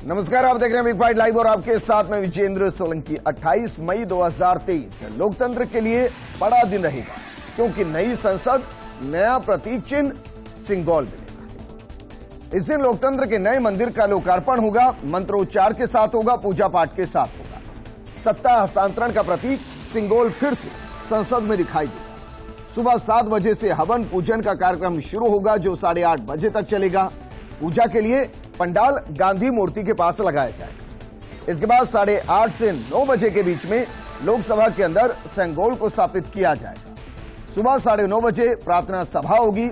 नमस्कार, आप देख रहे हैं बिग फाइट लाइव और आपके साथ में विजेंद्र सोलंकी। 28 मई 2023 लोकतंत्र के लिए बड़ा दिन रहेगा, क्योंकि नई संसद, नया प्रतीक चिन्ह, सिंगोल मिलेगा। इस दिन लोकतंत्र के नए मंदिर का लोकार्पण होगा, मंत्रोच्चार के साथ होगा, पूजा पाठ के साथ होगा। सत्ता हस्तांतरण का प्रतीक सिंगोल फिर से संसद में दिखाई देगा। सुबह 7 बजे से हवन पूजन का कार्यक्रम शुरू होगा, जो 8:30 बजे तक चलेगा। पूजा के लिए पंडाल गांधी मूर्ति के पास लगाया जाएगा। इसके बाद 8:30 से 9 बजे के बीच में लोकसभा के अंदर सिंगोल को स्थापित किया जाएगा। सुबह 9:30 बजे प्रार्थना सभा होगी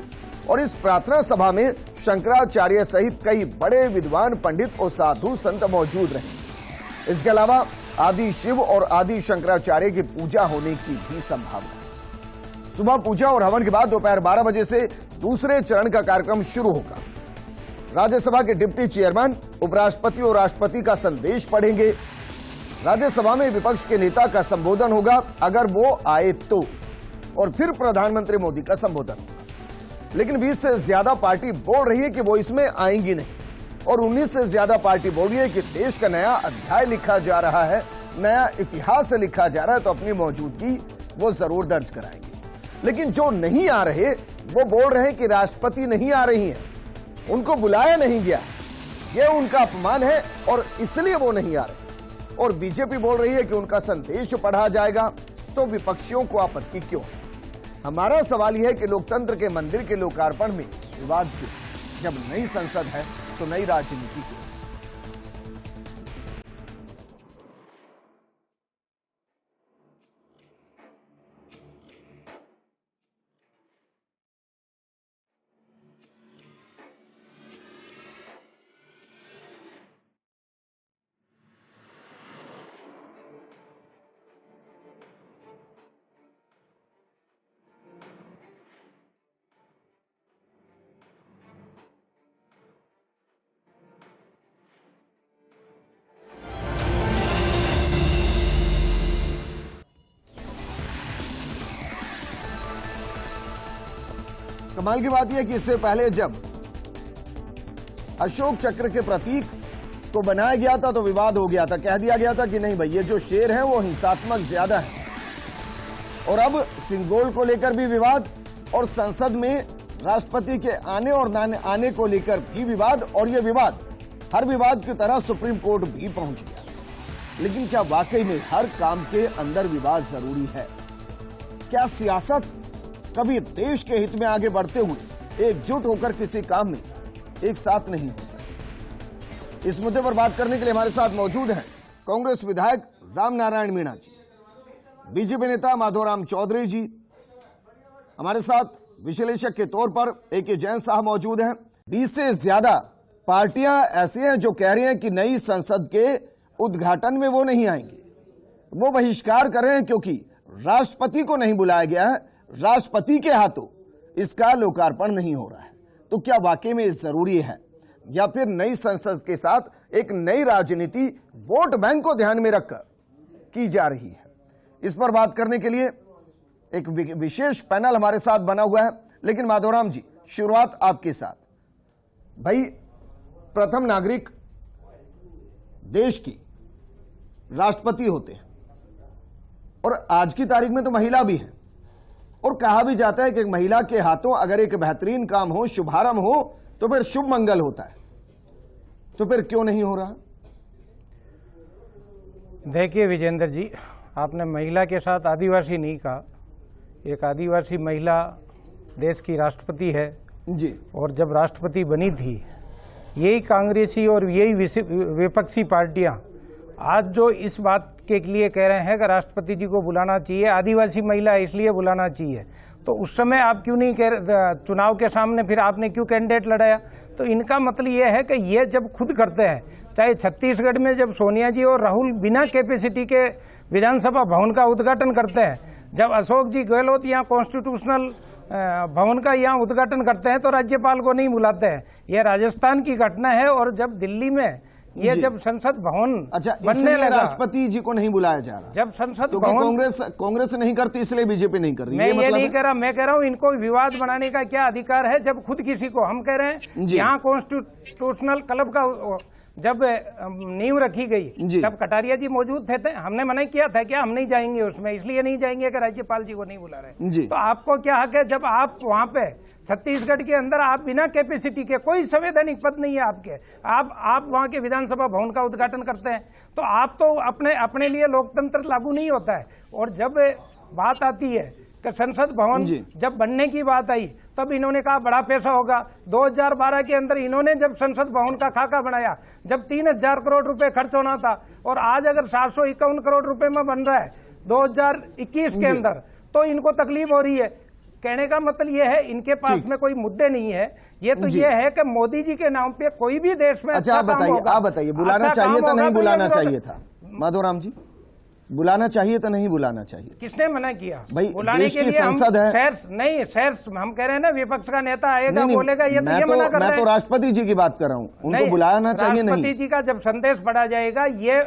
और इस प्रार्थना सभा में शंकराचार्य सहित कई बड़े विद्वान, पंडित और साधु संत मौजूद रहेंगे। इसके अलावा आदि शिव और आदि शंकराचार्य की पूजा होने की भी संभावना है। सुबह पूजा और हवन के बाद दोपहर 12 बजे से दूसरे चरण का कार्यक्रम शुरू होगा। राज्यसभा के डिप्टी चेयरमैन उपराष्ट्रपति और राष्ट्रपति का संदेश पढ़ेंगे। राज्यसभा में विपक्ष के नेता का संबोधन होगा, अगर वो आए तो, और फिर प्रधानमंत्री मोदी का संबोधन होगा। लेकिन 20 से ज्यादा पार्टी बोल रही है कि वो इसमें आएंगी नहीं, और 19 से ज्यादा पार्टी बोल रही है कि देश का नया अध्याय लिखा जा रहा है, नया इतिहास लिखा जा रहा है, तो अपनी मौजूदगी वो जरूर दर्ज कराएंगे। लेकिन जो नहीं आ रहे वो बोल रहे हैं कि राष्ट्रपति नहीं आ रही हैं, उनको बुलाया नहीं गया, ये उनका अपमान है और इसलिए वो नहीं आ रहे। और बीजेपी बोल रही है कि उनका संदेश पढ़ा जाएगा, तो विपक्षियों को आपत्ति क्यों? हमारा सवाल यह है कि लोकतंत्र के मंदिर के लोकार्पण में विवाद क्यों? जब नई संसद है तो नई राजनीति क्यों? कमाल की बात यह कि इससे पहले जब अशोक चक्र के प्रतीक को बनाया गया था तो विवाद हो गया था, कह दिया गया था कि नहीं भाई, ये जो शेर है वो हिंसात्मक ज्यादा है। और अब सिंगोल को लेकर भी विवाद, और संसद में राष्ट्रपति के आने और ना आने को लेकर भी विवाद, और ये विवाद हर विवाद की तरह सुप्रीम कोर्ट भी पहुंच गया। लेकिन क्या वाकई में हर काम के अंदर विवाद जरूरी है? क्या सियासत कभी देश के हित में आगे बढ़ते हुए एकजुट होकर किसी काम में एक साथ नहीं हो सकती? इस मुद्दे पर बात करने के लिए हमारे साथ मौजूद हैं कांग्रेस विधायक राम नारायण मीणा जी, बीजेपी नेता माधोराम चौधरी जी, हमारे साथ विश्लेषक के तौर पर ए.के. जैन साहब मौजूद हैं। 20 से ज्यादा पार्टियां ऐसी हैं जो कह रही हैं कि नई संसद के उद्घाटन में वो नहीं आएंगी, वो बहिष्कार कर रहे हैं क्योंकि राष्ट्रपति को नहीं बुलाया गया है, राष्ट्रपति के हाथों इसका लोकार्पण नहीं हो रहा है। तो क्या वाकई में जरूरी है, या फिर नई संसद के साथ एक नई राजनीति वोट बैंक को ध्यान में रखकर की जा रही है? इस पर बात करने के लिए एक विशेष पैनल हमारे साथ बना हुआ है। लेकिन माधोराम जी, शुरुआत आपके साथ। भाई, प्रथम नागरिक देश की राष्ट्रपति होते हैं, और आज की तारीख में तो महिला भी है, और कहा भी जाता है कि एक महिला के हाथों अगर एक बेहतरीन काम हो, शुभारंभ हो, तो फिर शुभ मंगल होता है। तो फिर क्यों नहीं हो रहा? देखिए विजेंद्र जी, आपने महिला के साथ आदिवासी नहीं कहा। एक आदिवासी महिला देश की राष्ट्रपति है जी, और जब राष्ट्रपति बनी थी, यही कांग्रेसी और यही विपक्षी पार्टियां आज जो इस बात के लिए कह रहे हैं कि राष्ट्रपति जी को बुलाना चाहिए, आदिवासी महिला इसलिए बुलाना चाहिए, तो उस समय आप क्यों नहीं चुनाव के सामने फिर आपने क्यों कैंडिडेट लड़ाया? तो इनका मतलब ये है कि ये जब खुद करते हैं, चाहे छत्तीसगढ़ में जब सोनिया जी और राहुल बिना कैपेसिटी के विधानसभा भवन का उद्घाटन करते हैं, जब अशोक जी गहलोत यहाँ कॉन्स्टिट्यूशनल भवन का यहाँ उद्घाटन करते हैं तो राज्यपाल को नहीं बुलाते हैं। यह राजस्थान की घटना है। और जब दिल्ली में ये जी। जब संसद भवन अच्छा, बनने इसलिए लगा, राष्ट्रपति जी को नहीं बुलाया जा रहा, जब संसद क्योंकि भवन, कांग्रेस नहीं करती इसलिए बीजेपी नहीं कर रही, मैं ये मतलब नहीं है? कह रहा, मैं कह रहा हूँ इनको विवाद बनाने का क्या अधिकार है जब खुद किसी को, हम कह रहे हैं जी। यहाँ कॉन्स्टिट्यूशनल क्लब का जब नींव रखी गई जी। तब कटारिया जी मौजूद थे, हमने मना किया था क्या हम नहीं जाएंगे उसमें, इसलिए नहीं जाएंगे कि राज्यपाल जी को नहीं बुला रहे। जी। तो आपको क्या हक है जब आप वहां पे छत्तीसगढ़ के अंदर आप बिना कैपेसिटी के, कोई संवैधानिक पद नहीं है आपके, आप वहां के विधानसभा भवन का उद्घाटन करते हैं, तो आप तो अपने लिए लोकतंत्र लागू नहीं होता है। और जब बात आती है कि संसद भवन जब बनने की बात आई तब इन्होंने कहा बड़ा पैसा होगा। 2012 के अंदर इन्होंने जब संसद भवन का खाका बनाया, जब 3000 करोड़ रुपए खर्च होना था, और आज अगर 751 करोड़ रुपए में बन रहा है 2021 के अंदर, तो इनको तकलीफ हो रही है। कहने का मतलब ये है इनके पास में कोई मुद्दे नहीं है, ये तो ये है कि मोदी जी के नाम पे कोई भी देश में अच्छा, आप बताइए बुलाना चाहिए था नहीं बुलाना चाहिए था? माधोराम जी, बुलाना चाहिए तो नहीं बुलाना चाहिए? किसने मना किया भाई? बुलाने के लिए? संसद है, सैर्स हम कह रहे हैं ना, विपक्ष का नेता आएगा बोलेगा, ये तो ये मना कर रहे हैं। मैं तो राष्ट्रपति जी की बात कर रहा हूँ, उनको बुलाना चाहिए नहीं? राष्ट्रपति जी का जब संदेश पढ़ा जाएगा ये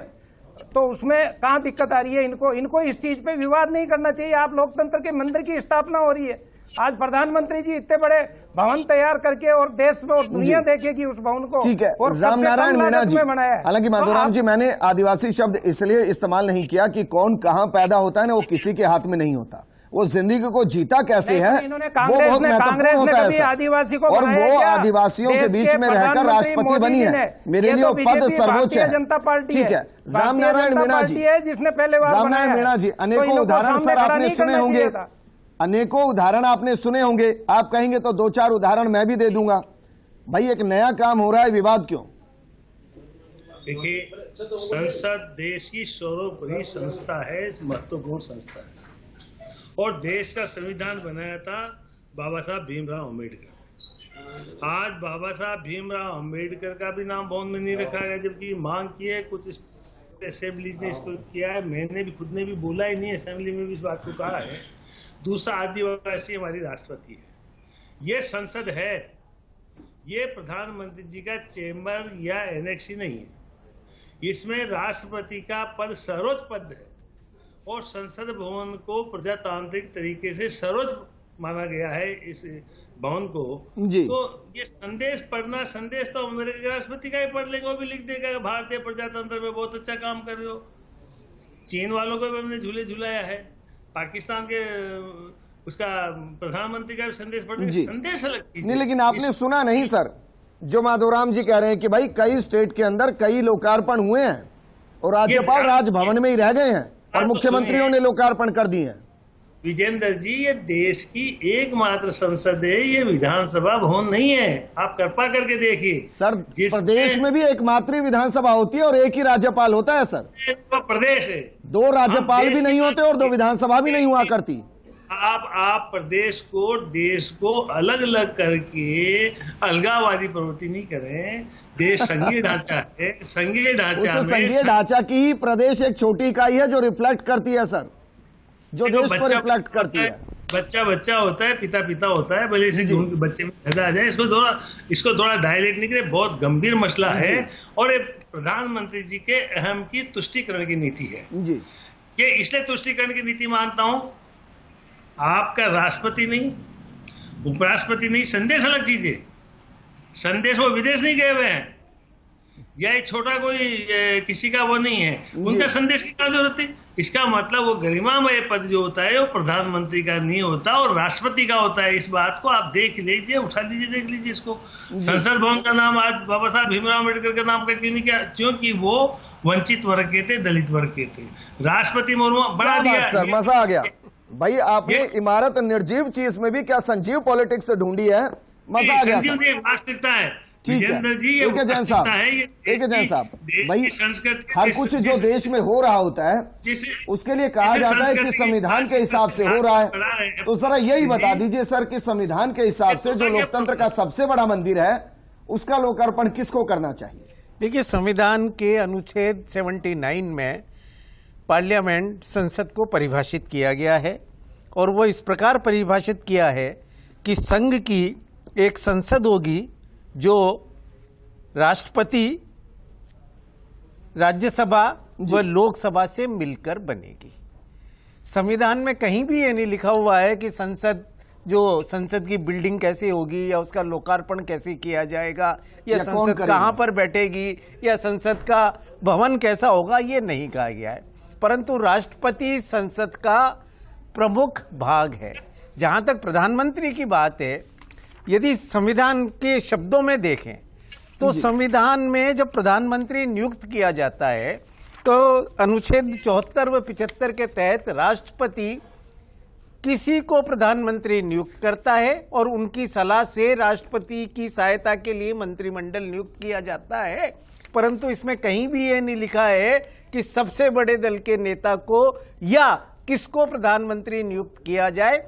तो उसमें कहाँ दिक्कत आ रही है? इनको इस चीज पे विवाद नहीं करना चाहिए। आप लोकतंत्र के मंदिर की स्थापना हो रही है, आज प्रधानमंत्री जी इतने बड़े भवन तैयार करके और देश में और दुनिया देखेगी उस भवन को। ठीक है, और रामनारायण मीणा जी, हालांकि माधोराम जी मैंने आदिवासी शब्द इसलिए इस्तेमाल नहीं किया कि कौन कहाँ पैदा होता है ना, वो किसी के हाथ में नहीं होता, वो जिंदगी को जीता कैसे है वो बहुत महत्वपूर्ण होता है आदिवासी को, और वो आदिवासियों के बीच में रहकर राष्ट्रपति बनी है। मेरे लिए वो पद सर्वोच्च है। जनता पार्टी, ठीक है, रामनारायण मीणा जी है जिसने पहले बार रामनारायण मीणा जी, अनेकों उदाहरण सर आपने सुने होंगे, अनेकों उदाहरण आपने सुने होंगे, आप कहेंगे तो 2-4 उदाहरण मैं भी दे दूंगा। भाई एक नया काम हो रहा है, विवाद क्यों? देखिए, संसद देश की सर्वोपरि संस्था है, महत्वपूर्ण संस्था है, और देश का संविधान बनाया था बाबा साहब भीमराव अम्बेडकर। आज बाबा साहब भीमराव अम्बेडकर का भी नाम भवन में नहीं रखा गया, जबकि मांग की है कुछ असेंबलीज ने इसको किया है, मैंने भी खुद ने भी बोला ही नहीं, असेंबली में भी इस बात को कहा है। दूसरा, आदिवासी हमारी राष्ट्रपति है, ये संसद है, ये प्रधानमंत्री जी का चेंबर या एनेक्सी नहीं है, इसमें राष्ट्रपति का पद सर्वोच्च पद है, और संसद भवन को प्रजातांत्रिक तरीके से सर्वोच्च माना गया है इस भवन को जी। तो ये संदेश पढ़ना, संदेश तो अमेरिका के राष्ट्रपति का ही पढ़ लेगा, वो भी लिख देगा भारतीय प्रजातंत्र में बहुत अच्छा काम कर रहे हो। चीन वालों को भी हमने झूले झुलाया है, पाकिस्तान के उसका प्रधानमंत्री का भी संदेश पढ़ने, संदेश अलग चीज नहीं। लेकिन आपने सुना नहीं सर, जो माधोराम जी कह रहे हैं कि भाई कई स्टेट के अंदर कई लोकार्पण हुए हैं और राज्यपाल राजभवन में ही रह गए हैं और मुख्यमंत्रियों ने लोकार्पण कर दिए हैं। विजेंद्र जी, ये देश की एकमात्र संसद है, ये विधानसभा भवन नहीं है। आप कृपा करके देखिए सर, प्रदेश में भी एकमात्र विधानसभा होती है और एक ही राज्यपाल होता है सर। प्रदेश है, 2 राज्यपाल भी नहीं होते और 2 विधानसभा भी नहीं हुआ करती। आप प्रदेश को, देश को अलग अलग करके अलगाववादी प्रवृत्ति नहीं करें। देश संघीय ढांचा है, संघीय ढांचा में संघीय ढांचा की ही प्रदेश एक छोटी इकाई है जो रिफ्लेक्ट करती है सर, जो देश को रिफ्लेक्ट करती है। बच्चा बच्चा होता है, पिता पिता होता है, भले से बच्चे में आ जाए, इसको थोड़ा डायलेक्ट नहीं करे, बहुत गंभीर मसला है। और ये प्रधानमंत्री जी के अहम की तुष्टिकरण की नीति है जी। ये इसलिए तुष्टिकरण की नीति मानता हूं, आपका राष्ट्रपति नहीं, उपराष्ट्रपति नहीं, संदेश अलग चीज है। संदेश वो विदेश नहीं गए हुए हैं, या एक छोटा कोई किसी का वो नहीं है, उनका संदेश की क्या जरूरत है? इसका मतलब वो गरिमामय पद जो होता है वो प्रधानमंत्री का नहीं होता और राष्ट्रपति का होता है। इस बात को आप देख लीजिए, उठा लीजिए, देख लीजिए इसको। संसद भवन का नाम आज बाबा साहब भीमराव अम्बेडकर के नाम का क्यों नहीं किया? क्योंकि वो वंचित वर्ग के थे, दलित वर्ग के थे। राष्ट्रपति मुर्मू बढ़ा दिया सर, मजा आ गया भाई। आपने इमारत निर्जीव चीज में भी क्या संजीव पॉलिटिक्स ढूंढी है, मजा आ गया। वास्तविकता है ठीक है जी, एक जैन साहब, एक जैन साहब भाई, हर कुछ जो देश में हो रहा होता है उसके लिए कहा जाता है कि संविधान के हिसाब से हो रहा है। तो जरा यही बता दीजिए सर कि संविधान के हिसाब से जो लोकतंत्र का सबसे बड़ा मंदिर है उसका लोकार्पण किसको करना चाहिए? देखिए, संविधान के अनुच्छेद 79 में पार्लियामेंट, संसद को परिभाषित किया गया है और वो इस प्रकार परिभाषित किया है कि संघ की एक संसद होगी जो राष्ट्रपति राज्यसभा व लोकसभा से मिलकर बनेगी। संविधान में कहीं भी ये नहीं लिखा हुआ है कि संसद की बिल्डिंग कैसे होगी या उसका लोकार्पण कैसे किया जाएगा या संसद कहां पर बैठेगी या संसद का भवन कैसा होगा, ये नहीं कहा गया है। परंतु राष्ट्रपति संसद का प्रमुख भाग है। जहां तक प्रधानमंत्री की बात है, यदि संविधान के शब्दों में देखें तो संविधान में जब प्रधानमंत्री नियुक्त किया जाता है तो अनुच्छेद 74 व 75 के तहत राष्ट्रपति किसी को प्रधानमंत्री नियुक्त करता है और उनकी सलाह से राष्ट्रपति की सहायता के लिए मंत्रिमंडल नियुक्त किया जाता है। परंतु इसमें कहीं भी ये नहीं लिखा है कि सबसे बड़े दल के नेता को या किसको प्रधानमंत्री नियुक्त किया जाए।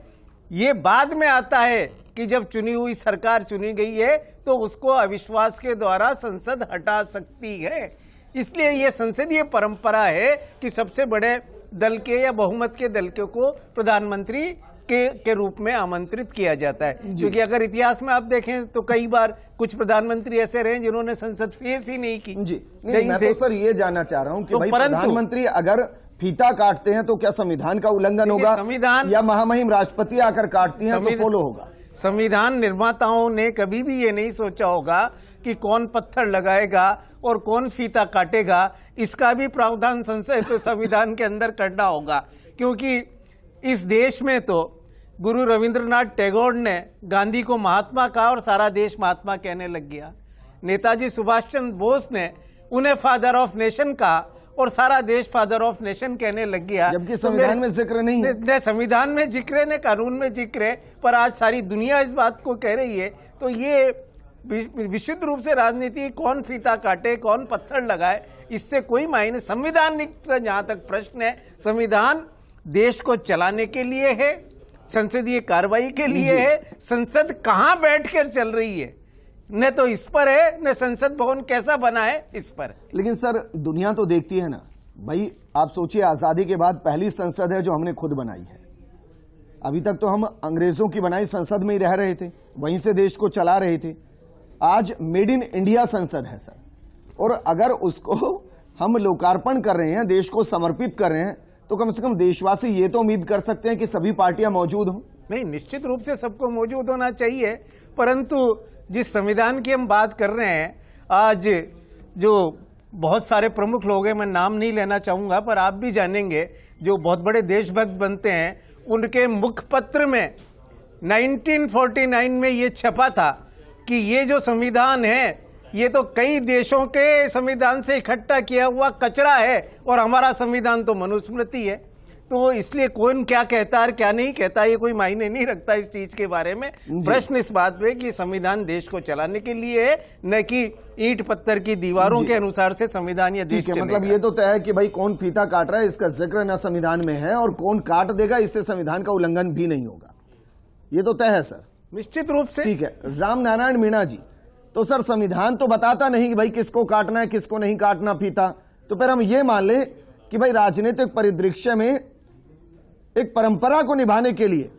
ये बाद में आता है कि जब चुनी हुई सरकार चुनी गई है तो उसको अविश्वास के द्वारा संसद हटा सकती है। इसलिए ये संसदीय परंपरा है कि सबसे बड़े दल के या बहुमत के दल के को प्रधानमंत्री के रूप में आमंत्रित किया जाता है। क्योंकि अगर इतिहास में आप देखें तो कई बार कुछ प्रधानमंत्री ऐसे रहे जिन्होंने संसद फेस ही नहीं की। जी नहीं, मैं तो सर ये जानना चाह रहा हूं कि भाई प्रधानमंत्री अगर फीता काटते हैं तो क्या संविधान का उल्लंघन होगा? संविधान या महामहिम राष्ट्रपति आकर काटती हैं तो फॉलो होगा? संविधान निर्माताओं ने कभी भी ये नहीं सोचा होगा कि कौन पत्थर लगाएगा और कौन फीता काटेगा। इसका भी प्रावधान संविधान के अंदर करना होगा। क्योंकि इस देश में तो गुरु रविंद्रनाथ टैगोर ने गांधी को महात्मा कहा और सारा देश महात्मा कहने लग गया। नेताजी सुभाष चंद्र बोस ने उन्हें फादर ऑफ नेशन कहा और सारा देश फादर ऑफ नेशन कहने लग गया। जबकि संविधान में जिक्र नहीं है। संविधान में जिक्र है, न कानून में जिक्र है, पर आज सारी दुनिया इस बात को कह रही है। तो ये विशुद्ध रूप से राजनीति, कौन फीता काटे कौन पत्थर लगाए, इससे कोई मायने। संविधान जहां तक प्रश्न है, संविधान देश को चलाने के लिए है, संसदीय कार्रवाई के लिए है। संसद कहां बैठकर चल रही है न तो इस पर है, न संसद भवन कैसा बना है इस पर। लेकिन सर दुनिया तो देखती है ना भाई, आप सोचिए आजादी के बाद पहली संसद है जो हमने खुद बनाई है। अभी तक तो हम अंग्रेजों की बनाई संसद में ही रह रहे थे, वहीं से देश को चला रहे थे। आज मेड इन इंडिया संसद है सर, और अगर उसको हम लोकार्पण कर रहे हैं, देश को समर्पित कर रहे हैं, तो कम से कम देशवासी ये तो उम्मीद कर सकते हैं कि सभी पार्टियां मौजूद हों। नहीं, निश्चित रूप से सबको मौजूद होना चाहिए। परंतु जिस संविधान की हम बात कर रहे हैं, आज जो बहुत सारे प्रमुख लोग हैं, मैं नाम नहीं लेना चाहूंगा पर आप भी जानेंगे, जो बहुत बड़े देशभक्त बनते हैं, उनके मुखपत्र में 1949 में ये छपा था कि ये जो संविधान है ये तो कई देशों के संविधान से इकट्ठा किया हुआ कचरा है और हमारा संविधान तो मनुस्मृति है। तो इसलिए कौन क्या कहता है क्या नहीं कहता, ये कोई मायने नहीं रखता इस चीज के बारे में। प्रश्न इस बात पे कि संविधान देश को चलाने के लिए है, न कि ईंट पत्थर की दीवारों के अनुसार से संविधान या देश चलेगा। मतलब ये तो तय है कि भाई कौन फीता काट रहा है इसका जिक्र न संविधान में है, और कौन काट देगा इससे संविधान का उल्लंघन भी नहीं होगा, ये तो तय है सर। निश्चित रूप से ठीक है। राम नारायण मीणा जी, तो सर संविधान तो बताता नहीं कि भाई किसको काटना है किसको नहीं काटना फीता, तो फिर हम ये मान लें कि भाई राजनीतिक परिदृश्य में एक परंपरा को निभाने के लिए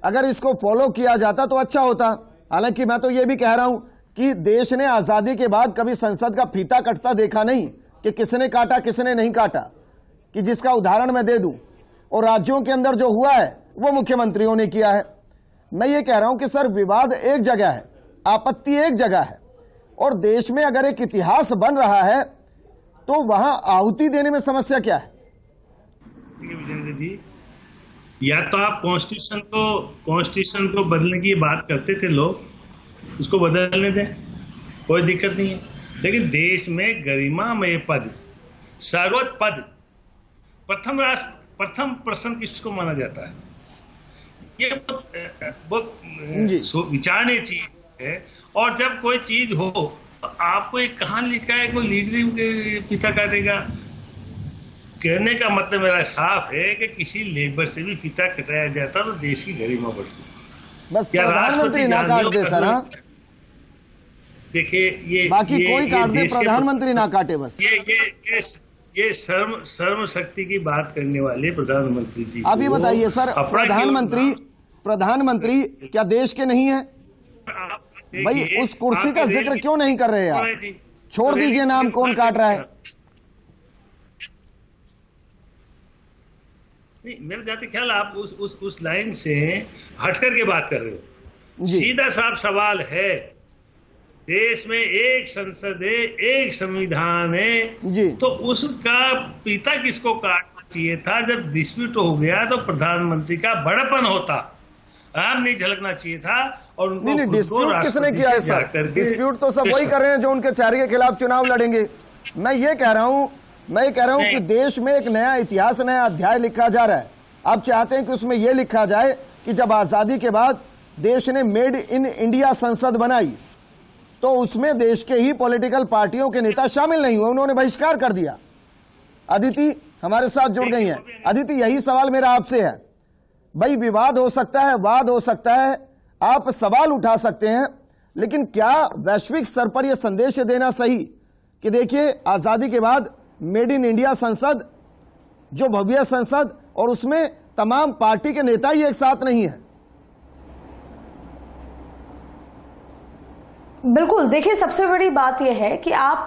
अगर इसको फॉलो किया जाता तो अच्छा होता। हालांकि मैं तो ये भी कह रहा हूं कि देश ने आजादी के बाद कभी संसद का फीता कटता देखा नहीं कि किसने काटा किसने नहीं काटा, कि जिसका उदाहरण मैं दे दूं, और राज्यों के अंदर जो हुआ है वो मुख्यमंत्रियों ने किया है। मैं ये कह रहा हूं कि सर विवाद एक जगह है, आपत्ति एक जगह है, और देश में अगर एक इतिहास बन रहा है तो वहां आहुति देने में समस्या क्या है? विजेंद्र जी, या तो आप कॉन्स्टिट्यूशन को बदलने की बात करते थे लोग, उसको बदलने दें, कोई दिक्कत नहीं है। लेकिन देश में गरिमामय पद, सर्वोच्च पद, प्रथम प्रश्न किसको माना जाता है, ये बहुत विचारने चीज है। और जब कोई चीज हो तो आपको एक कहां लिखा है कोई लीडर पिता काटेगा, कहने का मतलब मेरा साफ है कि किसी लेबर से भी पिता कटाया जाता तो देश की गरिमा बढ़ती। बस प्रधानमंत्री ना काट दे सर। देखिए ये बाकी कोई काट दे, प्रधानमंत्री ना काटे बस। ये सर्व शक्ति की बात करने वाले प्रधानमंत्री जी, अब ये बताइए सर, प्रधानमंत्री क्या देश के नहीं है भाई? उस कुर्सी का जिक्र क्यों नहीं कर रहे आप? छोड़ दीजिए नाम कौन काट रहा है। नहीं, मेरे जाते ख्याल आप उस लाइन से हट करके बात कर रहे हो। सीधा साफ सवाल है, देश में एक संसद है, एक संविधान है, तो उसका पीता किसको काटना चाहिए था? जब डिस्प्यूट हो गया तो प्रधानमंत्री का बड़पन होता, आम नहीं झलकना चाहिए था। और उनको नहीं, डिस्प्यूट किसने किया है सर? डिस्प्यूट तो सब वही कर रहे हैं जो उनके चेहरे के खिलाफ चुनाव लड़ेंगे। मैं ये कह रहा हूं कि देश में एक नया इतिहास, नया अध्याय लिखा जा रहा है। आप चाहते हैं कि उसमें यह लिखा जाए कि जब आजादी के बाद देश ने मेड इन इंडिया संसद बनाई तो उसमें देश के ही पॉलिटिकल पार्टियों के नेता शामिल नहीं हुए, उन्होंने बहिष्कार कर दिया। अदिति हमारे साथ जुड़ गई हैं। अदिति, यही सवाल मेरा आपसे है। भाई, विवाद हो सकता है, वाद हो सकता है, आप सवाल उठा सकते हैं, लेकिन क्या वैश्विक स्तर पर यह संदेश देना सही कि देखिए आजादी के बाद मेड इन इंडिया संसद, जो भव्य संसद, और उसमें तमाम पार्टी के नेता ही एक साथ नहीं है? बिल्कुल, देखिए सबसे बड़ी बात यह है कि आप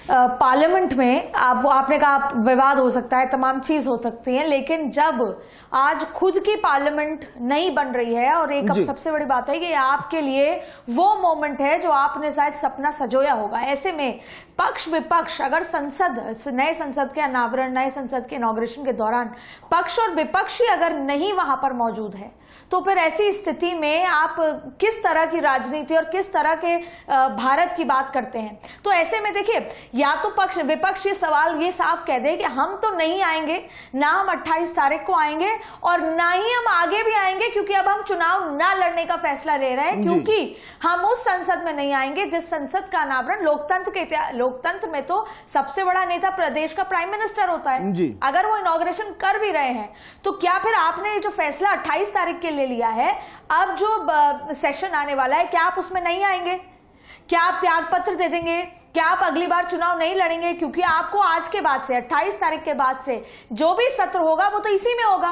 पार्लियामेंट में आपने कहा विवाद हो सकता है, तमाम चीज हो सकती है, लेकिन जब आज खुद की पार्लियामेंट नहीं बन रही है और एक अब सबसे बड़ी बात है कि आपके लिए वो मोमेंट है जो आपने शायद सपना सजोया होगा। ऐसे में पक्ष विपक्ष, अगर नए संसद के अनावरण, नए संसद के इनॉग्रेशन के दौरान पक्ष और विपक्ष ही अगर नहीं वहां पर मौजूद है, तो फिर ऐसी स्थिति में आप किस तरह की राजनीति और किस तरह के भारत की बात करते हैं? तो ऐसे में देखिए, या तो पक्ष विपक्ष ये सवाल ये साफ कह दे कि हम तो नहीं आएंगे, ना हम 28 तारीख को आएंगे और ना ही हम आगे भी आएंगे, क्योंकि अब हम चुनाव ना लड़ने का फैसला ले रहे हैं, क्योंकि हम उस संसद में नहीं आएंगे जिस संसद का अनावरण लोकतंत्र में तो सबसे बड़ा नेता प्रदेश का प्राइम मिनिस्टर होता है। अगर वो इनॉग्रेशन कर भी रहे हैं तो क्या फिर आपने जो फैसला 28 तारीख के ले लिया है, अब जो सेशन आने वाला है, क्या आप उसमें नहीं आएंगे? क्या आप त्याग पत्र दे देंगे? क्या आप अगली बार चुनाव नहीं लड़ेंगे? क्योंकि आपको आज के बाद से 28 तारीख के बाद से जो भी सत्र होगा वो तो इसी में होगा।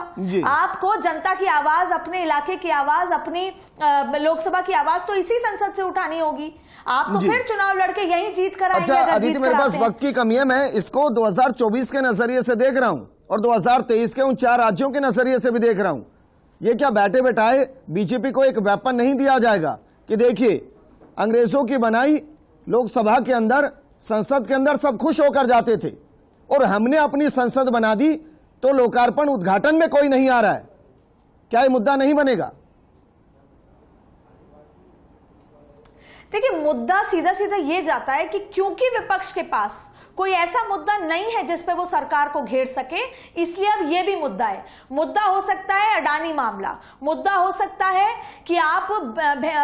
आपको जनता की आवाज, अपने इलाके की आवाज, अपनी लोकसभा की आवाज तो इसी संसद से उठानी होगी। आप तो फिर चुनाव लड़के यही जीत कर आएंगे। अच्छा अदिति, मेरे पास वक्त की कमी है, मैं इसको 2024 के नजरिए से देख रहा हूं और 2023 के उन 4 राज्यों के नजरिए से भी देख रहा हूं। ये क्या बैठे बैठाए बीजेपी को एक वेपन नहीं दिया जाएगा कि देखिए अंग्रेजों की बनाई लोकसभा के अंदर, संसद के अंदर सब खुश होकर जाते थे और हमने अपनी संसद बना दी तो लोकार्पण उद्घाटन में कोई नहीं आ रहा है? क्या ये मुद्दा नहीं बनेगा? देखिए, मुद्दा सीधा सीधा ये जाता है कि क्योंकि विपक्ष के पास कोई ऐसा मुद्दा नहीं है जिस पे वो सरकार को घेर सके, इसलिए अब ये भी मुद्दा है। मुद्दा हो सकता है अडानी मामला, मुद्दा हो सकता है कि आप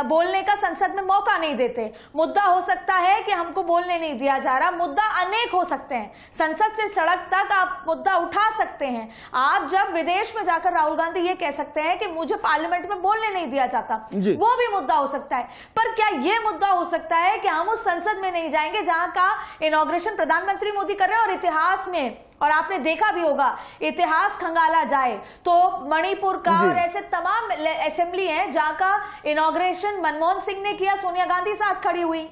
बोलने का संसद में मौका नहीं देते, मुद्दा हो सकता है कि हमको बोलने नहीं दिया जा रहा, मुद्दा अनेक हो सकते हैं। संसद से सड़क तक आप मुद्दा उठा सकते हैं। आप जब विदेश में जाकर राहुल गांधी ये कह सकते हैं कि मुझे पार्लियामेंट में बोलने नहीं दिया जाता, वो भी मुद्दा हो सकता है। पर क्या ये मुद्दा हो सकता है कि हम उस संसद में नहीं जाएंगे जहां का इनॉग्रेशन प्रधानमंत्री मोदी कर रहे हैं? और इतिहास में, और आपने देखा भी होगा, इतिहास खंगाला जाए तो मणिपुर का और ऐसे तमाम असेंबली हैं जहां का इनॉग्रेशन मनमोहन सिंह ने किया, सोनिया गांधी साथ खड़ी हुई,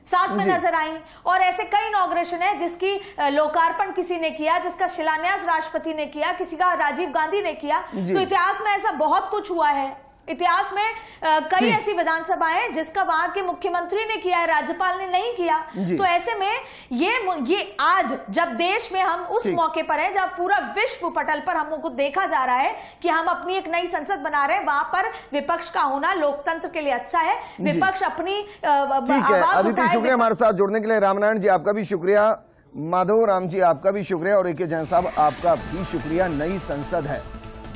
साथ में नजर आई, और ऐसे कई इनॉग्रेशन है जिसकी लोकार्पण किसी ने किया, जिसका शिलान्यास राष्ट्रपति ने किया, किसी का राजीव गांधी ने किया। तो इतिहास में ऐसा बहुत कुछ हुआ है। इतिहास में कई ऐसी विधानसभाएं जिसका वहां के मुख्यमंत्री ने किया है, राज्यपाल ने नहीं किया। तो ऐसे में ये आज जब देश में हम उस मौके पर हैं जब पूरा विश्व पटल पर हमको देखा जा रहा है कि हम अपनी एक नई संसद बना रहे हैं, वहां पर विपक्ष का होना लोकतंत्र के लिए अच्छा है। विपक्ष अपनी अदिति, शुक्रिया हमारे साथ जुड़ने के लिए। रामनारायण जी आपका भी शुक्रिया, माधव राम जी आपका भी शुक्रिया, और ए.के. जैन साहब आपका भी शुक्रिया। नई संसद है,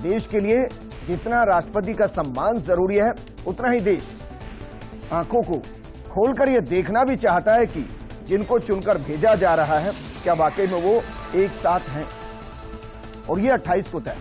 देश के लिए जितना राष्ट्रपति का सम्मान जरूरी है उतना ही देश आंखों को खोलकर यह देखना भी चाहता है कि जिनको चुनकर भेजा जा रहा है क्या वाकई में वो एक साथ हैं। और ये 28 को तय